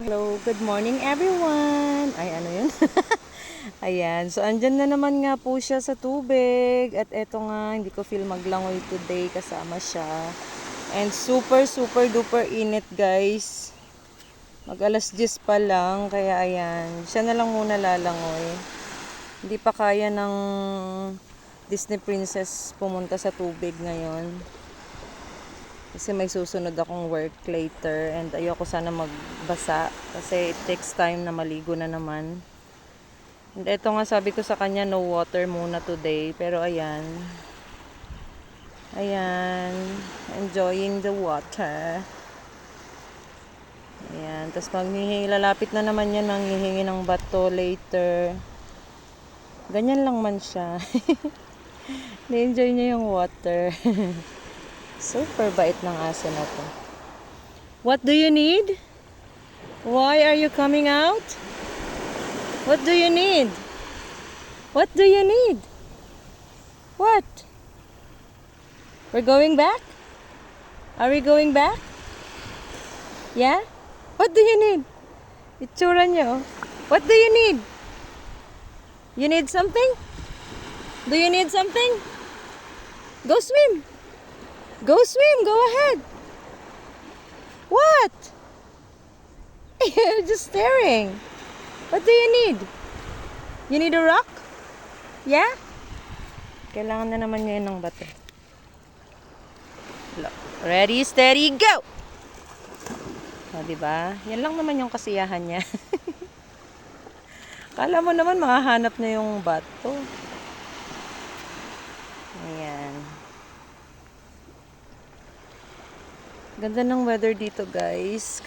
Hello, good morning everyone! Ay, ano yun? Ayan, so andyan na naman nga po siya sa tubig. At eto nga, hindi ko feel maglangoy today, kasama siya. And super duper init guys. Mag alas 10 pa lang, kaya ayan, siya na lang muna lalangoy. Hindi pa kaya ng Disney Princess pumunta sa tubig ngayon. Kasi may susunod akong work later and ayoko sana magbasa kasi it takes time na maligo na naman. And ito nga sabi ko sa kanya no water muna today, pero ayan. Ayan, enjoying the water. Ayan, tapos lalapit na naman yan ng hihingi ng bato later. Ganyan lang man siya. Na-enjoy niya yung water. Super bait ng aso na to. What do you need? Why are you coming out? What do you need? What do you need? What? We're going back? Are we going back? Yeah? What do you need? Itsura niyo. What do you need? You need something? Do you need something? Go swim. Go swim. Go ahead. What? You're just staring. What do you need? You need a rock? Yeah? Kailangan na naman niya ng bato. Ready, steady, go! O, diba? Yan lang naman yung kasiyahan niya. Kala mo naman makahanap niya yung bato. Ayan. Ganda ng weather dito guys.